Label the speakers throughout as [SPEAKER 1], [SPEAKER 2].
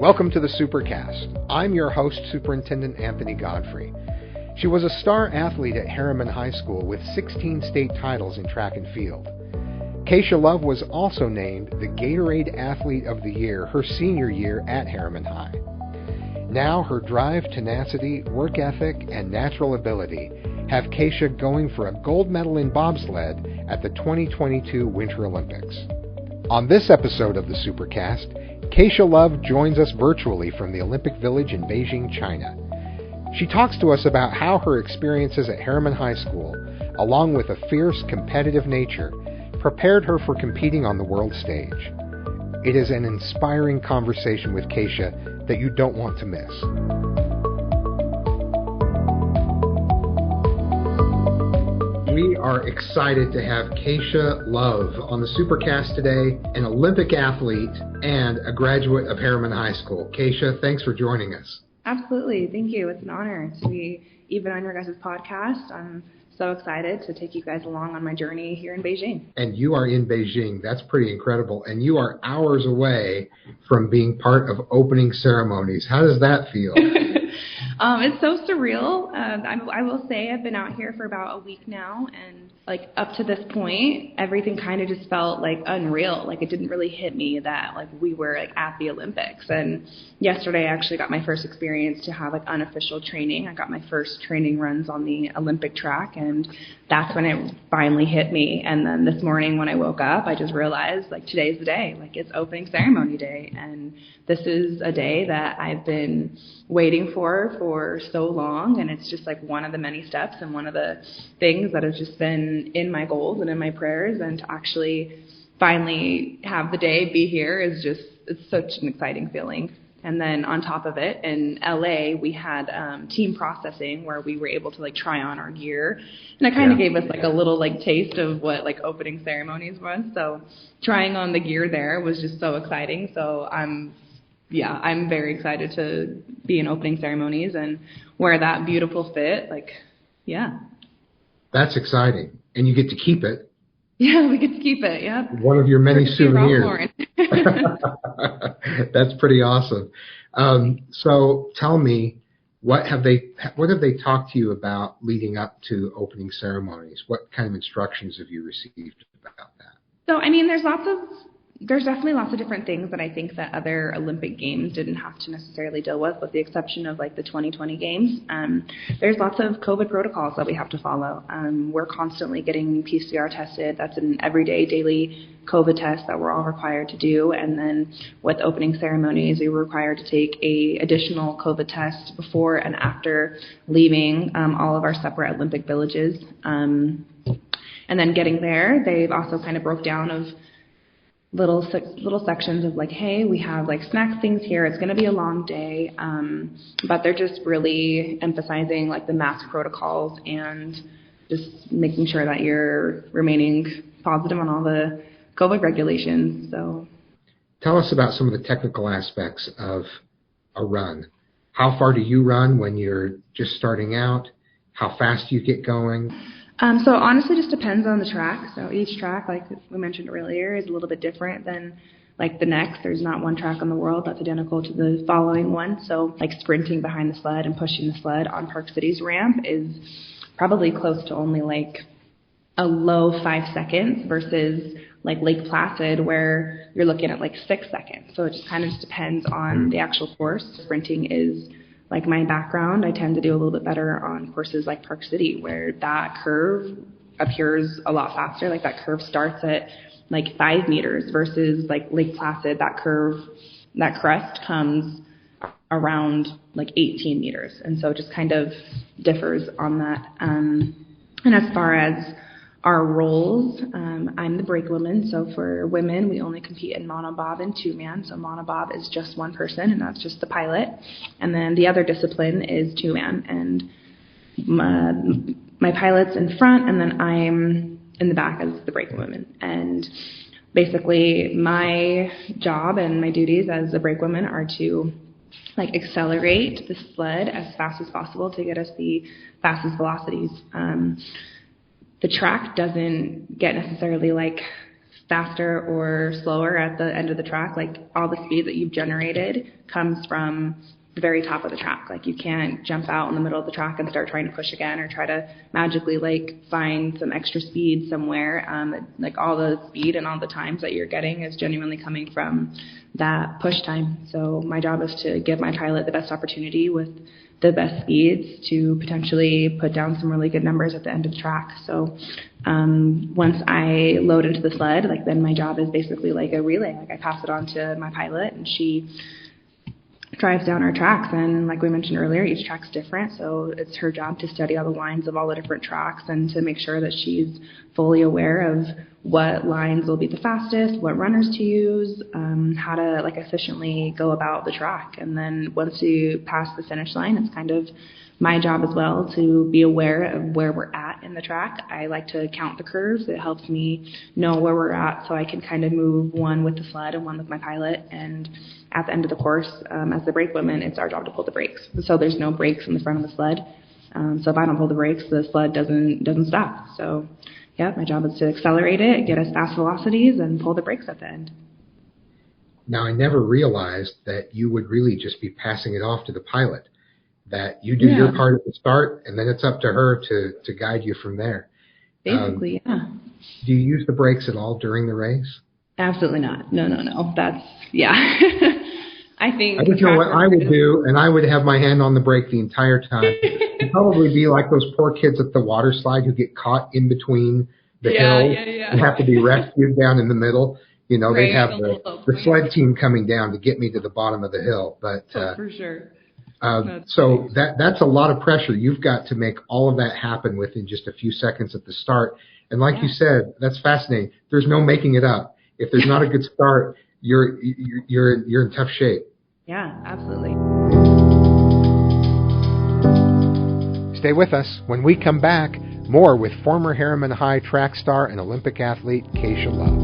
[SPEAKER 1] Welcome to the Supercast. I'm your host, Superintendent Anthony Godfrey. She was a star athlete at Herriman High School with 16 state titles in track and field. Kaysha Love was also named the Gatorade Athlete of the Year her senior year at Herriman High. Now her drive, tenacity, work ethic, and natural ability have Kaysha going for a gold medal in bobsled at the 2022 Winter Olympics. On this episode of the Supercast, Kaysha Love joins us virtually from the Olympic Village in Beijing, China. She talks to us about how her experiences at Herriman High School, along with a fierce, competitive nature, prepared her for competing on the world stage. It is an inspiring conversation with Kaysha that you don't want to miss. We are excited to have Kaysha Love on the Supercast today, an Olympic athlete and a graduate of Herriman High School. Kaysha, thanks for joining us.
[SPEAKER 2] Absolutely. Thank you. It's an honor to be even on your guys' podcast. I'm so excited to take you guys along on my journey here in Beijing.
[SPEAKER 1] And you are in Beijing. That's pretty incredible. And you are hours away from being part of opening ceremonies. How does that feel?
[SPEAKER 2] It's so surreal. I will say I've been out here for about a week now, and like up to this point, everything kind of just felt like unreal. Like it didn't really hit me that like we were like at the Olympics. And yesterday I actually got my first experience to have like unofficial training. I got my first training runs on the Olympic track, and that's when it finally hit me. And then this morning when I woke up, I just realized like today's the day. Like it's opening ceremony day, and this is a day that I've been waiting for so long, and it's just like one of the many steps and one of the things that has just been in my goals and in my prayers, and to actually finally have the day be here is just, it's such an exciting feeling. And then on top of it, in LA, we had team processing where we were able to like try on our gear, and it kind of gave us like a little like taste of what like opening ceremonies was. So trying on the gear there was just so exciting. So I'm very excited to be in opening ceremonies and wear that beautiful fit.
[SPEAKER 1] That's exciting. And you get to keep it.
[SPEAKER 2] Yeah, we get to keep it, yeah.
[SPEAKER 1] One of your many souvenirs. That's pretty awesome. So tell me, what have they talked to you about leading up to opening ceremonies? What kind of instructions have you received about that? So, I mean,
[SPEAKER 2] there's definitely lots of different things that I think that other Olympic Games didn't have to necessarily deal with the exception of like the 2020 Games. There's lots of COVID protocols that we have to follow. We're constantly getting PCR tested. That's an everyday, daily COVID test that we're all required to do. And then with opening ceremonies, we were required to take a additional COVID test before and after leaving all of our separate Olympic villages. And then getting there, they've also kind of broke down of little sections of like, hey, we have like snack things here. It's going to be a long day. But they're just really emphasizing like the mask protocols and just making sure that you're remaining positive on all the COVID regulations. So
[SPEAKER 1] tell us about some of the technical aspects of a run. How far do you run when you're just starting out? How fast do you get going?
[SPEAKER 2] So honestly, just depends on the track. So each track, like we mentioned earlier, is a little bit different than like the next. There's not one track in the world that's identical to the following one. So like sprinting behind the sled and pushing the sled on Park City's ramp is probably close to only like a low 5 seconds versus like Lake Placid where you're looking at like 6 seconds. So it just kind of just depends on the actual course. Sprinting is like my background. I tend to do a little bit better on courses like Park City where that curve appears a lot faster. Like that curve starts at like 5 meters versus like Lake Placid, that crest comes around like 18 meters. And so it just kind of differs on that. And as far as our roles, I'm the brake woman. So for women, we only compete in monobob and two-man. So monobob is just one person, and that's just the pilot. And then the other discipline is two-man. And my pilot's in front, and then I'm in the back as the brake woman. And basically, my job and my duties as a brake woman are to like accelerate the sled as fast as possible to get us the fastest velocities. The track doesn't get necessarily like faster or slower at the end of the track. Like all the speed that you've generated comes from the very top of the track. Like you can't jump out in the middle of the track and start trying to push again or try to magically like find some extra speed somewhere. Like all the speed and all the times that you're getting is genuinely coming from that push time. So my job is to give my pilot the best opportunity with the best speeds to potentially put down some really good numbers at the end of the track. So once I load into the sled, like then my job is basically like a relay. Like I pass it on to my pilot and she drives down our tracks, and like we mentioned earlier, each track's different, so it's her job to study all the lines of all the different tracks and to make sure that she's fully aware of what lines will be the fastest, what runners to use, how to like efficiently go about the track. And then once you pass the finish line, it's kind of my job as well to be aware of where we're at in the track. I like to count the curves. It helps me know where we're at so I can kind of move one with the sled and one with my pilot. And at the end of the course, as the brake woman, it's our job to pull the brakes. So there's no brakes in the front of the sled. So if I don't pull the brakes, the sled doesn't stop. So yeah, my job is to accelerate it, get us fast velocities, and pull the brakes at the end.
[SPEAKER 1] Now, I never realized that you would really just be passing it off to the pilot, that you do your part at the start, and then it's up to her to guide you from there.
[SPEAKER 2] Basically, yeah.
[SPEAKER 1] Do you use the brakes at all during the race?
[SPEAKER 2] Absolutely not. No. That's, yeah. I just
[SPEAKER 1] know what I would do, and I would have my hand on the brake the entire time. It'd probably be like those poor kids at the water slide who get caught in between the hills and have to be rescued down in the middle. You know, they have the sled team coming down to get me to the bottom of the hill. But
[SPEAKER 2] for sure.
[SPEAKER 1] So that's a lot of pressure. You've got to make all of that happen within just a few seconds at the start. And like you said, that's fascinating. There's no making it up. If there's not a good start, you're in tough shape.
[SPEAKER 2] Yeah, absolutely.
[SPEAKER 1] Stay with us. When we come back, more with former Herriman High track star and Olympic athlete Kaysha Love.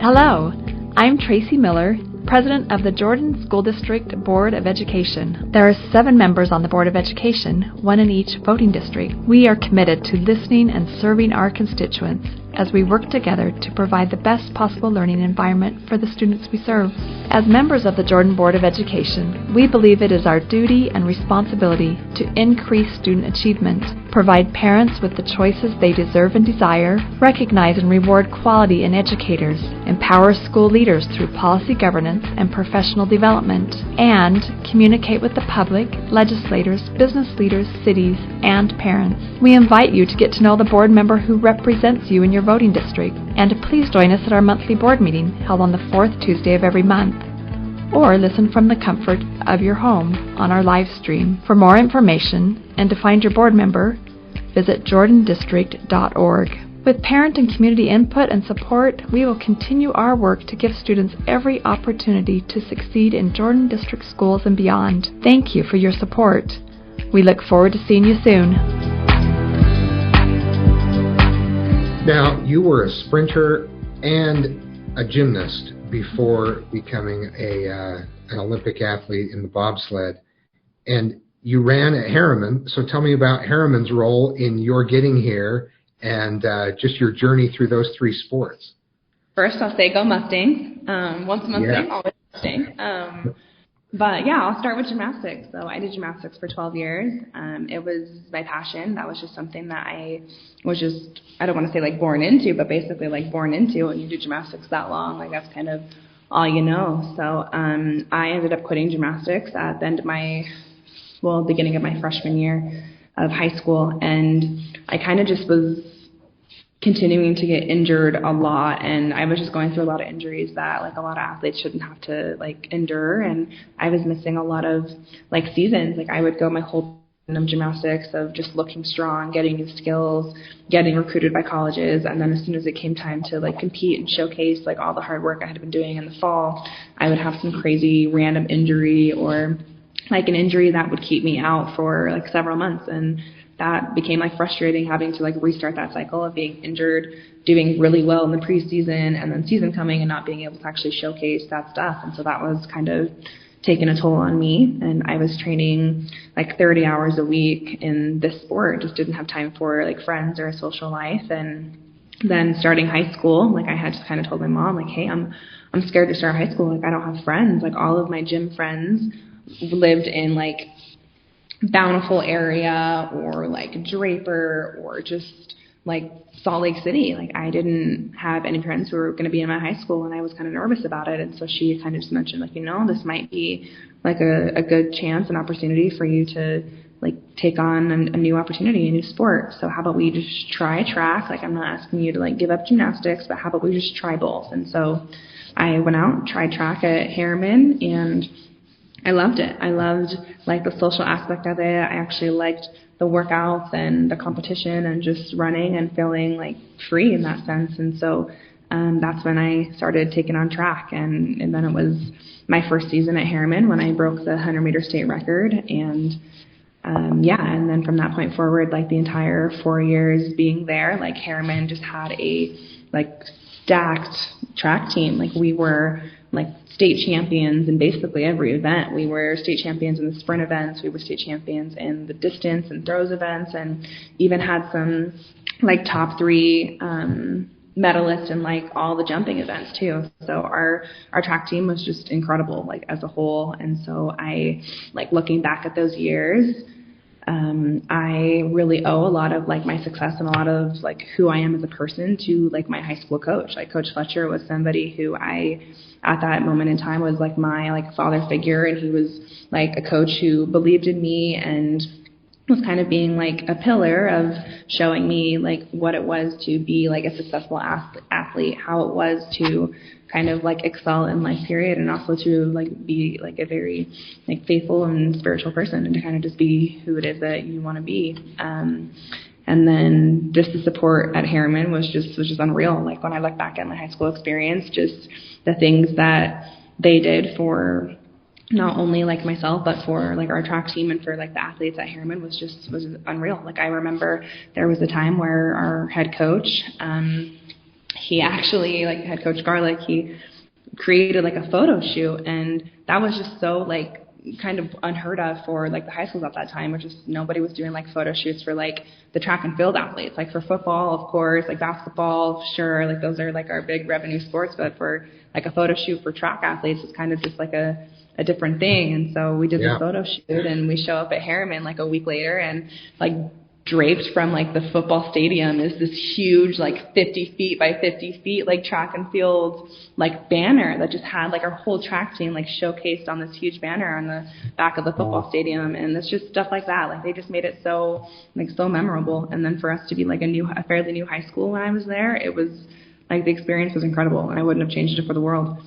[SPEAKER 3] Hello, I'm Tracy Miller, President of the Jordan School District Board of Education. There are 7 members on the Board of Education, 1 in each voting district. We are committed to listening and serving our constituents as we work together to provide the best possible learning environment for the students we serve. As members of the Jordan Board of Education, we believe it is our duty and responsibility to increase student achievement, provide parents with the choices they deserve and desire, recognize and reward quality in educators, empower school leaders through policy governance and professional development, and communicate with the public, legislators, business leaders, cities, and parents. We invite you to get to know the board member who represents you in your voting district, and to please join us at our monthly board meeting held on the 4th Tuesday of every month, or listen from the comfort of your home on our live stream. For more information and to find your board member, visit jordandistrict.org. With parent and community input and support, we will continue our work to give students every opportunity to succeed in Jordan District schools and beyond. Thank you for your support. We look forward to seeing you soon.
[SPEAKER 1] Now, you were a sprinter and a gymnast before becoming an Olympic athlete in the bobsled, and you ran at Herriman. So tell me about Herriman's role in your getting here and just your journey through those 3 sports.
[SPEAKER 2] First, I'll say go Mustangs. Once a Mustang, always Mustang. But yeah, I'll start with gymnastics. So I did gymnastics for 12 years. It was my passion. That was just something that I was just, I don't want to say like born into, but basically like born into. When you do gymnastics that long, like that's kind of all you know. So I ended up quitting gymnastics at the end of beginning of my freshman year of high school. And I kind of just was continuing to get injured a lot, and I was just going through a lot of injuries that like a lot of athletes shouldn't have to like endure, and I was missing a lot of like seasons. Like I would go my whole gymnastics of just looking strong, getting new skills, getting recruited by colleges, and then as soon as it came time to like compete and showcase like all the hard work I had been doing in the fall, I would have some crazy random injury or like an injury that would keep me out for like several months, and that became like frustrating, having to like restart that cycle of being injured, doing really well in the preseason, and then season coming and not being able to actually showcase that stuff. And so that was kind of taken a toll on me, and I was training like 30 hours a week in this sport, just didn't have time for like friends or a social life. And then starting high school, like I had just kind of told my mom, like, hey, I'm scared to start high school. Like I don't have friends. Like all of my gym friends lived in like Bountiful area or like Draper or just like Salt Lake City. Like I didn't have any friends who were going to be in my high school, and I was kind of nervous about it. And so she kind of just mentioned, like, this might be like a good chance, an opportunity for you to like take on a new opportunity, a new sport. So how about we just try track? Like I'm not asking you to like give up gymnastics, but how about we just try both? And so I went out, tried track at Herriman, and I loved it. I loved like the social aspect of it. I actually liked the workouts and the competition and just running and feeling like free in that sense. And so that's when I started taking on track. And then it was my first season at Herriman when I broke the 100-meter state record. And and then from that point forward, like the entire 4 years being there, like Herriman just had a like stacked track team. Like we were like state champions in basically every event. We were state champions in the sprint events. We were state champions in the distance and throws events, and even had some like top 3 medalists in like all the jumping events too. So our track team was just incredible, like as a whole. And so I like looking back at those years, I really owe a lot of like my success and a lot of like who I am as a person to like my high school coach. Like Coach Fletcher was somebody who I, at that moment in time, was like my like father figure, and he was like a coach who believed in me and was kind of being like a pillar of showing me like what it was to be like a successful athlete, how it was to kind of like excel in life period, and also to like be like a very like faithful and spiritual person, and to kind of just be who it is that you want to be. And then just the support at Herriman was just unreal. Like when I look back at my high school experience, just the things that they did for not only like myself, but for like our track team and for like the athletes at Herriman was unreal. Like I remember there was a time where our head coach, he actually, like head coach Garlic, he created like a photo shoot, and that was just so like kind of unheard of for like the high schools at that time, which is nobody was doing like photo shoots for like the track and field athletes. Like for football, of course, like basketball, sure, like those are like our big revenue sports, but for like a photo shoot for track athletes, it's kind of just like a different thing. And so we did the photo shoot, and we show up at Herriman like a week later, and like draped from like the football stadium is this huge like 50 feet by 50 feet like track and field like banner that just had like our whole track team like showcased on this huge banner on the back of the football stadium. And it's just stuff like that. Like they just made it so memorable. And then for us to be like a fairly new high school when I was there, it was like the experience was incredible, and I wouldn't have changed it for the world.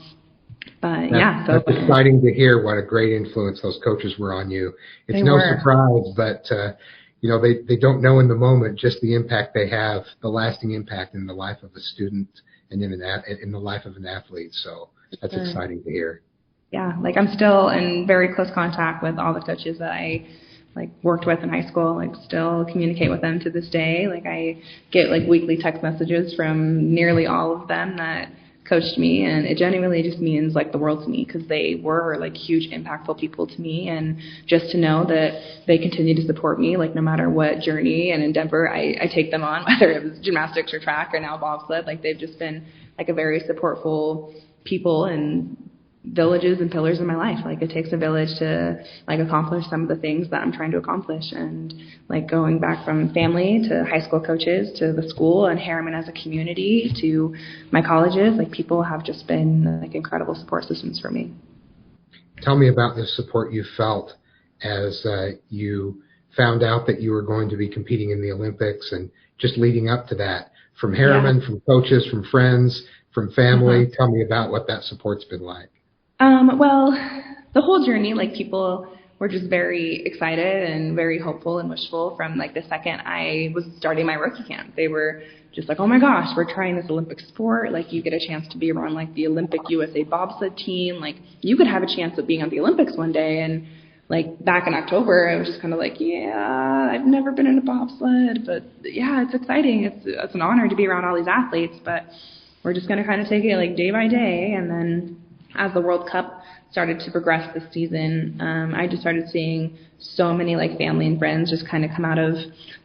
[SPEAKER 2] But so
[SPEAKER 1] that's exciting to hear what a great influence those coaches were on you. It's no surprise, but they don't know in the moment just the impact they have, the lasting impact in the life of a student and in the life of an athlete. So that's exciting to hear.
[SPEAKER 2] Yeah, like I'm still in very close contact with all the coaches that I like worked with in high school. Like still communicate with them to this day. Like I get like weekly text messages from nearly all of them that coached me, and it genuinely just means like the world to me, because they were like huge impactful people to me. And just to know that they continue to support me, like no matter what journey and endeavor I take them on, whether it was gymnastics or track or now bobsled, like they've just been like a very supportful people and villages and pillars in my life. Like it takes a village to like accomplish some of the things that I'm trying to accomplish. And like going back from family to high school coaches to the school and Herriman as a community to my colleges, like people have just been like incredible support systems for me.
[SPEAKER 1] Tell me about the support you felt as you found out that you were going to be competing in the Olympics, and just leading up to that, from Herriman, from coaches, from friends, from family. Tell me about what that support's been like.
[SPEAKER 2] Well, the whole journey, like people were just very excited and very hopeful and wishful from like the second I was starting my rookie camp. They were just like, oh my gosh, we're trying this Olympic sport. Like you get a chance to be around like the Olympic USA bobsled team. Like you could have a chance of being at the Olympics one day. And like back in October, I was just kind of like, yeah, I've never been in a bobsled, but yeah, it's exciting. It's an honor to be around all these athletes, but we're just going to kind of take it like day by day. And then as the World Cup started to progress this season, I just started seeing so many like family and friends just kind of come out of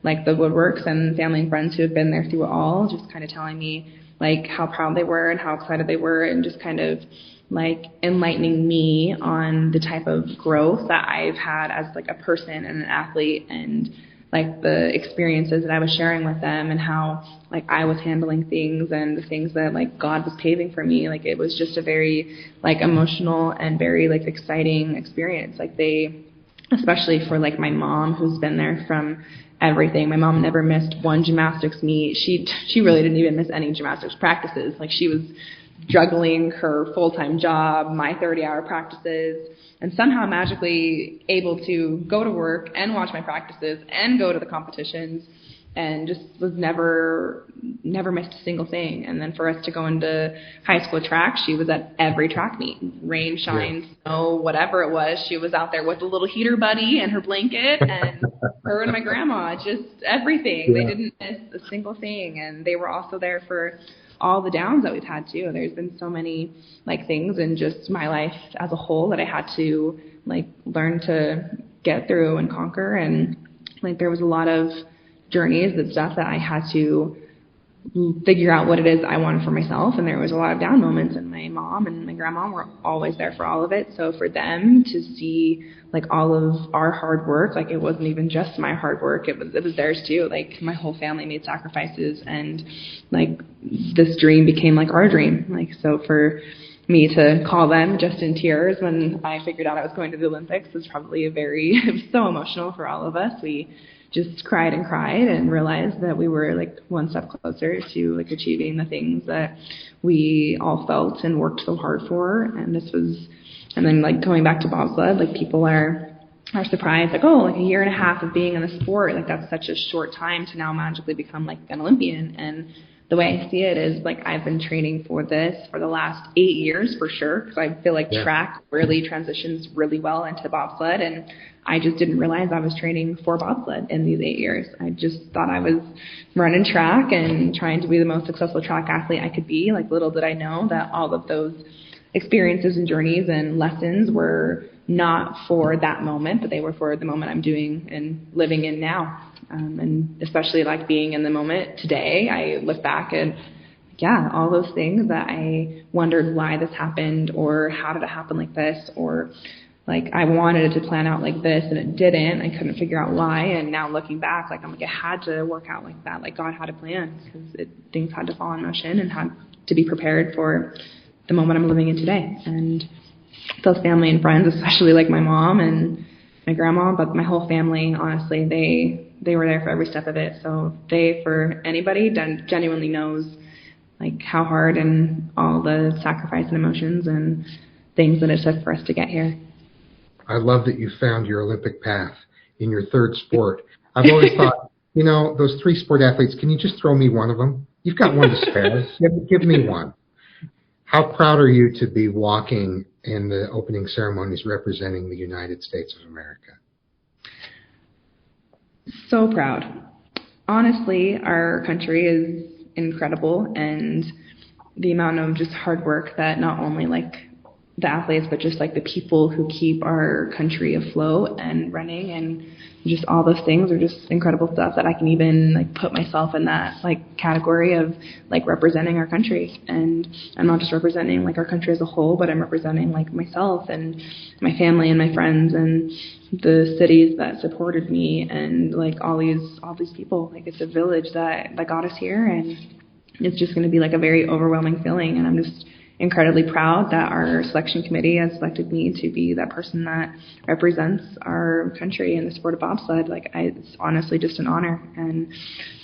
[SPEAKER 2] like the woodworks, and family and friends who had been there through it all, just kind of telling me like how proud they were and how excited they were, and just kind of like enlightening me on the type of growth that I've had as like a person and an athlete, and like the experiences that I was sharing with them, and how like I was handling things and the things that like God was paving for me. Like it was just a very like emotional and very like exciting experience. Like they, especially for like my mom, who's been there from everything. My mom never missed one gymnastics meet. She really didn't even miss any gymnastics practices. Like she was juggling her full-time job, my 30-hour practices, and somehow magically able to go to work and watch my practices and go to the competitions, and just was never missed a single thing. And then for us to go into high school track, she was at every track meet, rain, shine, snow, whatever it was. She was out there with a little heater buddy and her blanket, and her and my grandma, just everything. They didn't miss a single thing, and they were also there for all the downs that we've had too. There's been so many like things in just my life as a whole that I had to like learn to get through and conquer. And like there was a lot of journeys and stuff that I had to figure out what it is I wanted for myself. And there was a lot of down moments, and my mom and my grandma were always there for all of it. So for them to see like all of our hard work, like it wasn't even just my hard work, it was theirs too. Like my whole family made sacrifices, and like this dream became like our dream. Like so for me to call them just in tears when I figured out I was going to the Olympics was probably it was so emotional for all of us. We just cried and realized that we were like one step closer to like achieving the things that we all felt and worked so hard for. And then like going back to bobsled, like people are surprised, like, oh, like a year and a half of being in the sport, like that's such a short time to now magically become like an Olympian. And the way I see it is like I've been training for this for the last 8 years for sure, because I feel like track really transitions really well into bobsled, and I just didn't realize I was training for bobsled in these 8 years. I just thought I was running track and trying to be the most successful track athlete I could be. Like little did I know that all of those experiences and journeys and lessons were not for that moment, but they were for the moment I'm doing and living in now. And especially like being in the moment today, I look back and all those things that I wondered why this happened, or how did it happen like this, or like I wanted it to plan out like this and it didn't. I couldn't figure out why. And now looking back, like I'm like, it had to work out like that. Like God had a plan, because things had to fall in motion and had to be prepared for the moment I'm living in today. And those family and friends, especially like my mom and my grandma, but my whole family, honestly, they were there for every step of it. So for anybody genuinely knows like how hard and all the sacrifice and emotions and things that it took for us to get here.
[SPEAKER 1] I love that you found your Olympic path in your third sport. I've always thought, those 3 sport athletes, can you just throw me one of them? You've got one to spare. Give me one. How proud are you to be walking in the opening ceremonies representing the United States of America?
[SPEAKER 2] So proud. Honestly, our country is incredible, and the amount of just hard work that not only like the athletes, but just like the people who keep our country afloat and running, and just all those things are just incredible stuff that I can even like put myself in that like category of like representing our country. And I'm not just representing like our country as a whole, but I'm representing like myself and my family and my friends and the cities that supported me, and like all these people. Like it's a village that got us here, and it's just going to be like a very overwhelming feeling. And I'm just incredibly proud that our selection committee has selected me to be that person that represents our country in the sport of bobsled. Like it's honestly just an honor, and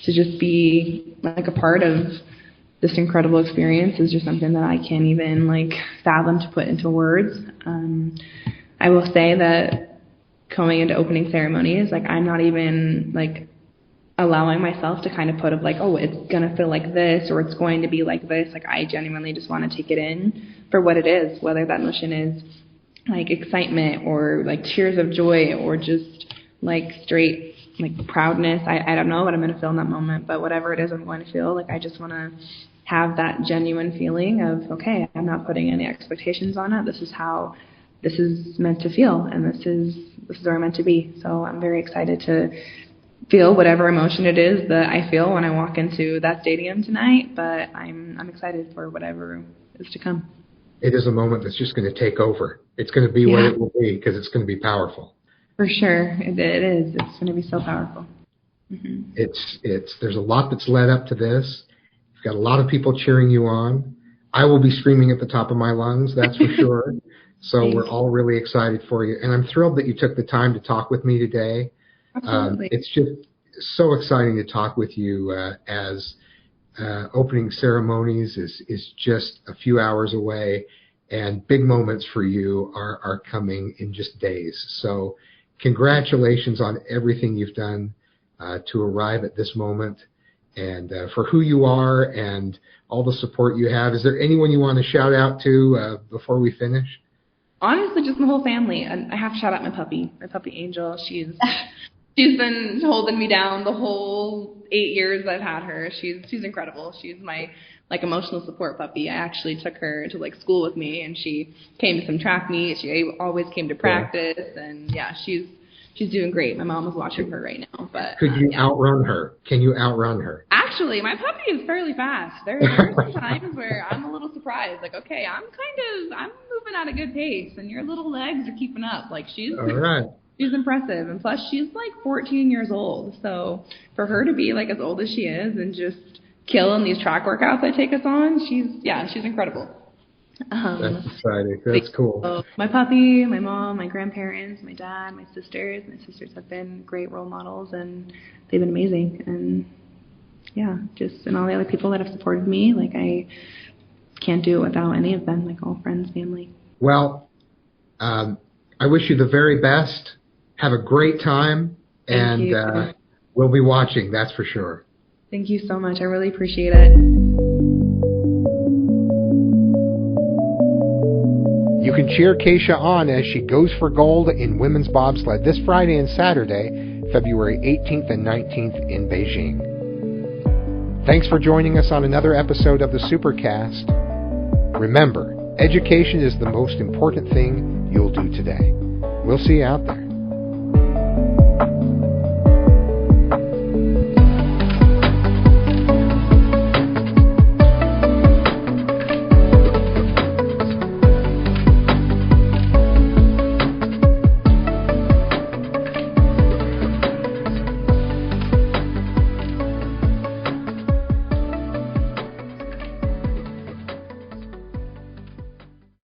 [SPEAKER 2] to just be like a part of this incredible experience is just something that I can't even like fathom to put into words. I will say that going into opening ceremonies, like I'm not even like allowing myself to kind of put of like, oh, it's going to feel like this, or it's going to be like this. Like I genuinely just want to take it in for what it is, whether that emotion is like excitement or like tears of joy or just like straight like proudness. I don't know what I'm going to feel in that moment, but whatever it is I'm going to feel, like I just want to have that genuine feeling of, okay, I'm not putting any expectations on it. This this is meant to feel, and this is where I'm meant to be. So I'm very excited to feel whatever emotion it is that I feel when I walk into that stadium tonight, but I'm excited for whatever is to come.
[SPEAKER 1] It is a moment that's just going to take over. It's going to be what it will be, because it's going to be powerful.
[SPEAKER 2] For sure, it is. It's going to be so powerful. Mm-hmm.
[SPEAKER 1] There's a lot that's led up to this. You've got a lot of people cheering you on. I will be screaming at the top of my lungs, that's for sure. So we're all really excited for you. And I'm thrilled that you took the time to talk with me today.
[SPEAKER 2] Absolutely.
[SPEAKER 1] It's just so exciting to talk with you as opening ceremonies is just a few hours away, and big moments for you are coming in just days. So congratulations on everything you've done to arrive at this moment, and for who you are and all the support you have. Is there anyone you want to shout out to before we finish?
[SPEAKER 2] Honestly, just my whole family. And I have to shout out my puppy Angel. She's been holding me down the whole 8 years I've had her. She's incredible. She's my emotional support puppy. I actually took her to school with me, and she came to some track meets. She always came to practice, and she's doing great. My mom is watching her right now. But
[SPEAKER 1] could you outrun her? Can you outrun her?
[SPEAKER 2] Actually, my puppy is fairly fast. There are some times where I'm a little surprised. Okay, I'm moving at a good pace, and your little legs are keeping up. She's
[SPEAKER 1] all right.
[SPEAKER 2] She's impressive, and plus she's 14 years old. So for her to be as old as she is and just killing these track workouts I take us on, she's incredible.
[SPEAKER 1] That's exciting. That's cool.
[SPEAKER 2] So my puppy, my mom, my grandparents, my dad, my sisters. My sisters have been great role models, and they've been amazing. And and all the other people that have supported me. I can't do it without any of them. All friends, family.
[SPEAKER 1] Well, I wish you the very best. Have a great time, and we'll be watching, that's for sure.
[SPEAKER 2] Thank you so much. I really appreciate it.
[SPEAKER 1] You can cheer Kaysha on as she goes for gold in women's bobsled this Friday and Saturday, February 18th and 19th in Beijing. Thanks for joining us on another episode of the Supercast. Remember, education is the most important thing you'll do today. We'll see you out there.